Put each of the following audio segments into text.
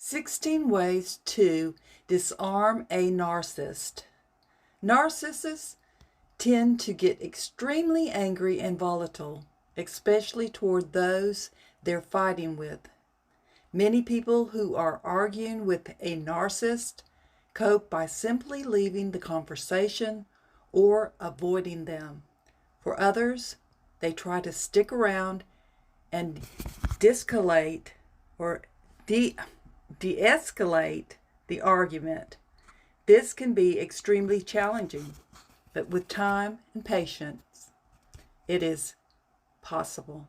16 ways to disarm a narcissist. Narcissists tend to get extremely angry and volatile, especially toward those they're fighting with. Many people who are arguing with a narcissist cope by simply leaving the conversation or avoiding them. For others, they try to stick around and de-escalate the argument. This can be extremely challenging, but with time and patience, it is possible.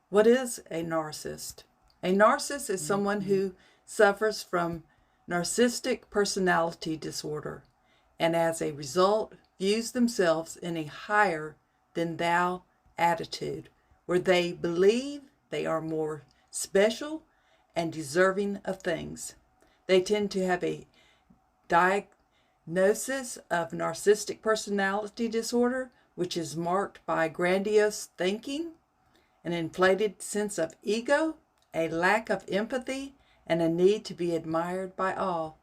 What is a narcissist? A narcissist is someone who suffers from narcissistic personality disorder and as a result views themselves in a higher than thou attitude where they believe they are more special and deserving of things. They tend to have a diagnosis of narcissistic personality disorder, which is marked by grandiose thinking, an inflated sense of ego, a lack of empathy, and a need to be admired by all.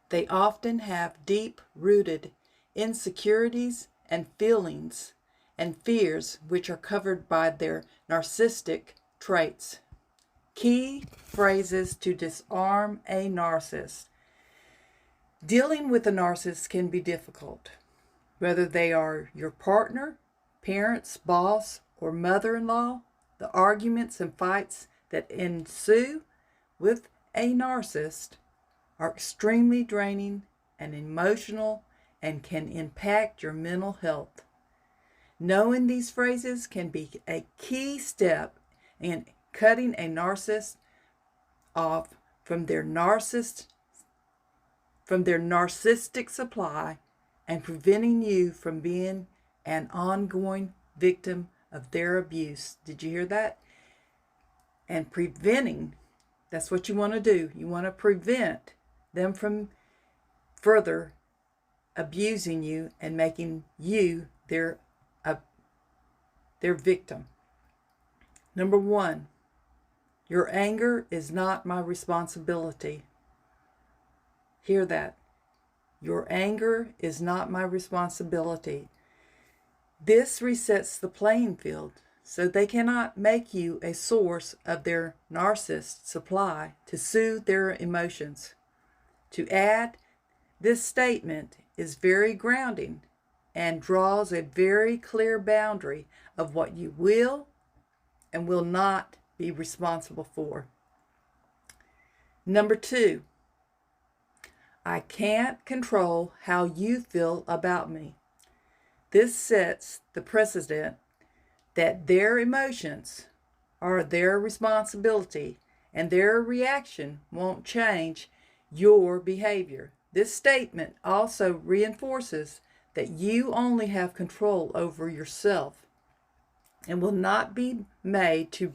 They often have deep-rooted insecurities and feelings and fears which are covered by their narcissistic traits. Key phrases to disarm a narcissist. Dealing with a narcissist can be difficult, whether they are your partner, parents, boss, or mother-in-law. The arguments and fights that ensue with a narcissist are extremely draining and emotional and can impact your mental health. Knowing these phrases can be a key step in cutting a narcissist off from their narcissistic supply and preventing you from being an ongoing victim of their abuse. Did you hear that? And preventing, that's what you want to do. You want to prevent them from further abusing you and making you their victim. Number 1, your anger is not my responsibility. Hear that. Your anger is not my responsibility. This resets the playing field so they cannot make you a source of their narcissist supply to soothe their emotions. To add, this statement is very grounding and draws a very clear boundary of what you will and will not be responsible for. Number 2, I can't control how you feel about me. This sets the precedent that their emotions are their responsibility and their reaction won't change your behavior. This statement also reinforces that you only have control over yourself and will not be made to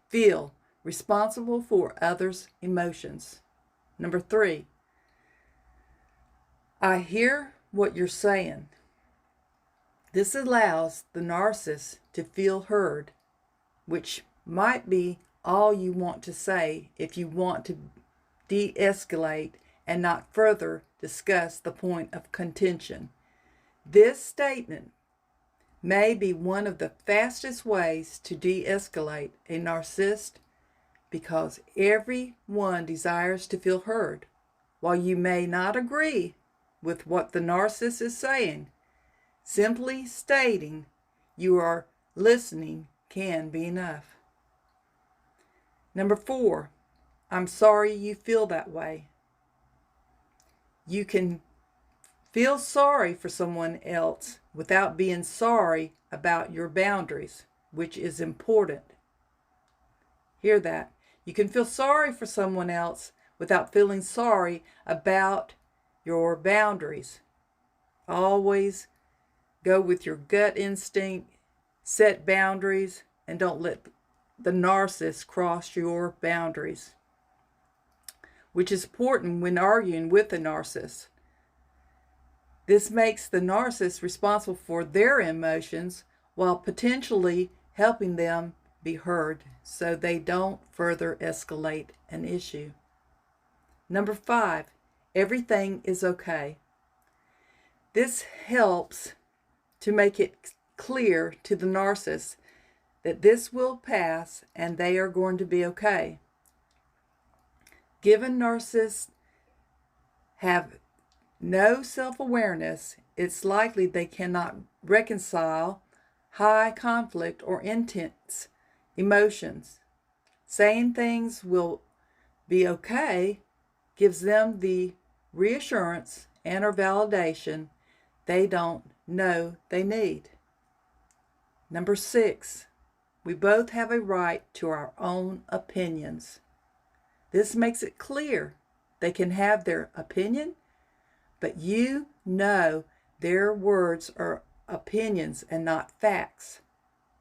feel responsible for others' emotions. Number 3, I hear what you're saying. This allows the narcissist to feel heard, which might be all you want to say if you want to de-escalate and not further discuss the point of contention. This statement may be one of the fastest ways to de-escalate a narcissist because everyone desires to feel heard. While you may not agree with what the narcissist is saying, simply stating you are listening can be enough. Number 4, I'm sorry you feel that way. You can feel sorry for someone else without being sorry about your boundaries, which is important. Hear that. You can feel sorry for someone else without feeling sorry about your boundaries. Always go with your gut instinct, set boundaries, and don't let the narcissist cross your boundaries, which is important when arguing with a narcissist. This makes the narcissist responsible for their emotions while potentially helping them be heard so they don't further escalate an issue. Number 5, everything is okay. This helps to make it clear to the narcissist that this will pass and they are going to be okay. Given narcissists have no self-awareness, it's likely they cannot reconcile high conflict or intense emotions. Saying things will be okay gives them the reassurance and or validation they don't know they need. Number 6, we both have a right to our own opinions. This makes it clear they can have their opinion, but you know their words are opinions and not facts.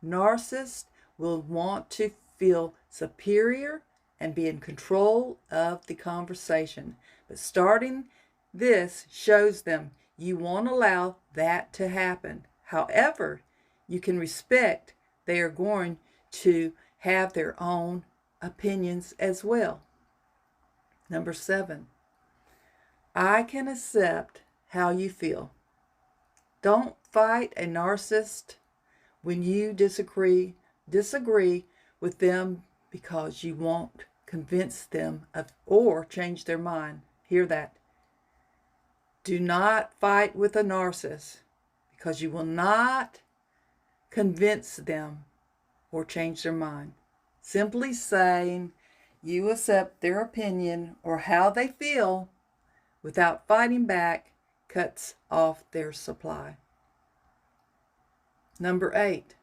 Narcissists will want to feel superior and be in control of the conversation. But starting this shows them you won't allow that to happen. However, you can respect they are going to have their own opinions as well. Number 7, I can accept how you feel. Don't fight a narcissist when you disagree with them because you won't convince them of or change their mind. Hear that. Do not fight with a narcissist because you will not convince them or change their mind. Simply saying you accept their opinion or how they feel without fighting back cuts off their supply. Number 8,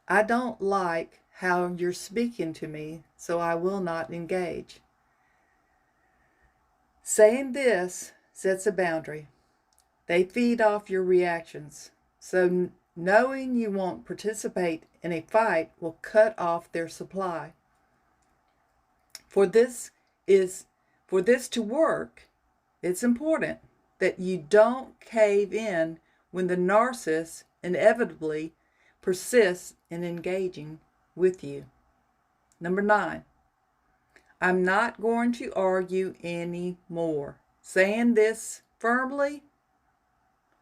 I don't like how you're speaking to me, so I will not engage. Saying this sets a boundary. They feed off your reactions, so knowing you won't participate in a fight will cut off their supply. For this to work, it's important that you don't cave in when the narcissist inevitably persists in engaging with you. Number 9, I'm not going to argue anymore. Saying this firmly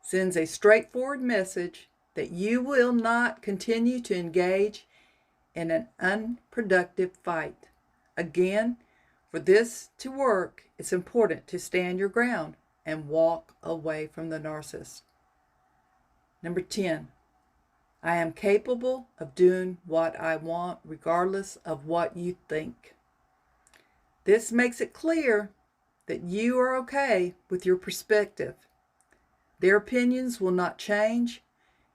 sends a straightforward message that you will not continue to engage in an unproductive fight. Again, for this to work, it's important to stand your ground and walk away from the narcissist. Number 10, I am capable of doing what I want regardless of what you think. This makes it clear that you are okay with your perspective. Their opinions will not change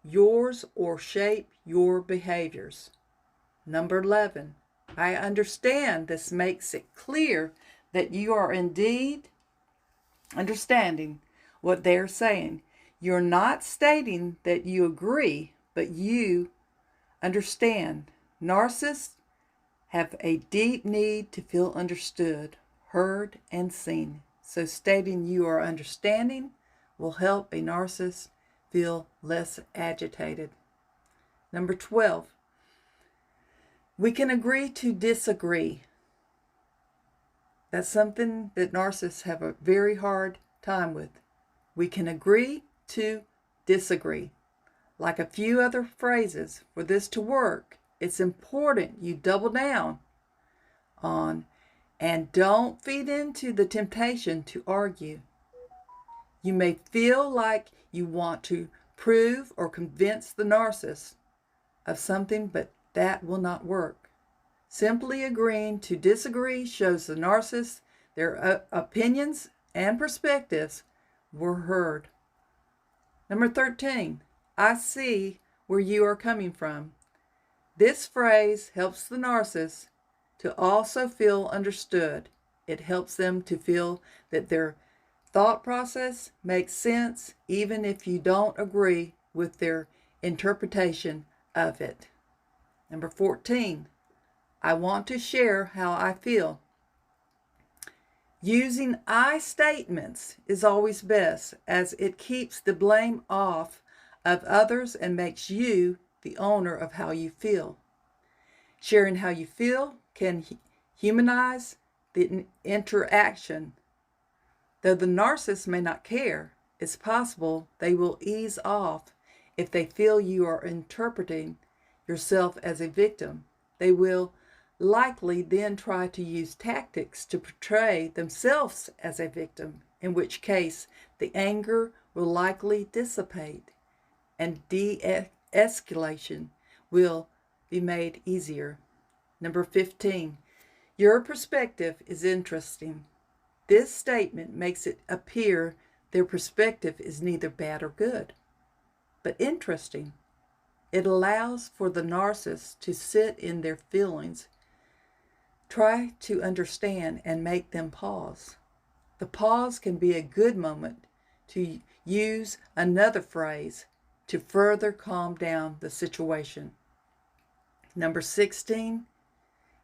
yours or shape your behaviors. Number 11, I understand this makes it clear that you are indeed understanding what they're saying. You're not stating that you agree, but you understand. Narcissists have a deep need to feel understood, heard, and seen. So stating you are understanding will help a narcissist feel less agitated. Number 12, we can agree to disagree. That's something that narcissists have a very hard time with. We can agree to disagree. Like a few other phrases, for this to work, it's important you double down on and don't feed into the temptation to argue. You may feel like you want to prove or convince the narcissist of something, but that will not work. Simply agreeing to disagree shows the narcissist their opinions and perspectives were heard. Number 13, I see where you are coming from. This phrase helps the narcissist to also feel understood. It helps them to feel that their thought process makes sense even if you don't agree with their interpretation of it. Number 14, I want to share how I feel. Using I statements is always best, as it keeps the blame off of others and makes you the owner of how you feel. Sharing how you feel can humanize the interaction. Though the narcissist may not care, it's possible they will ease off if they feel you are interpreting yourself as a victim. They will likely then try to use tactics to portray themselves as a victim, in which case the anger will likely dissipate and de-escalation will be made easier. Number 15, your perspective is interesting. This statement makes it appear their perspective is neither bad or good, but interesting. It allows for the narcissist to sit in their feelings, try to understand, and make them pause. The pause can be a good moment to use another phrase to further calm down the situation. Number 16,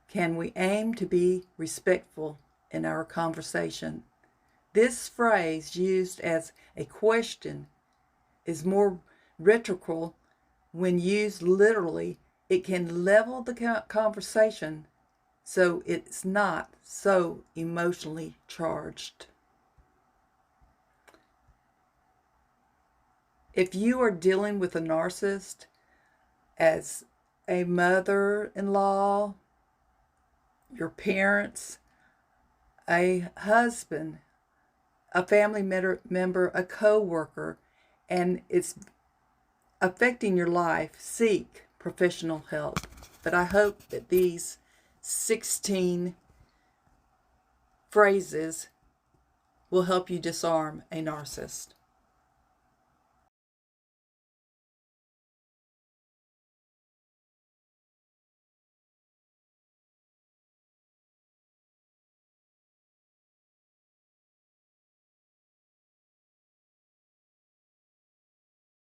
can we aim to be respectful in our conversation? This phrase, used as a question, is more rhetorical. When used literally, it can level the conversation so it's not so emotionally charged. If you are dealing with a narcissist as a mother-in-law, your parents, a husband, a family member, a co-worker, and it's affecting your life, seek professional help. But I hope that these 16 phrases will help you disarm a narcissist.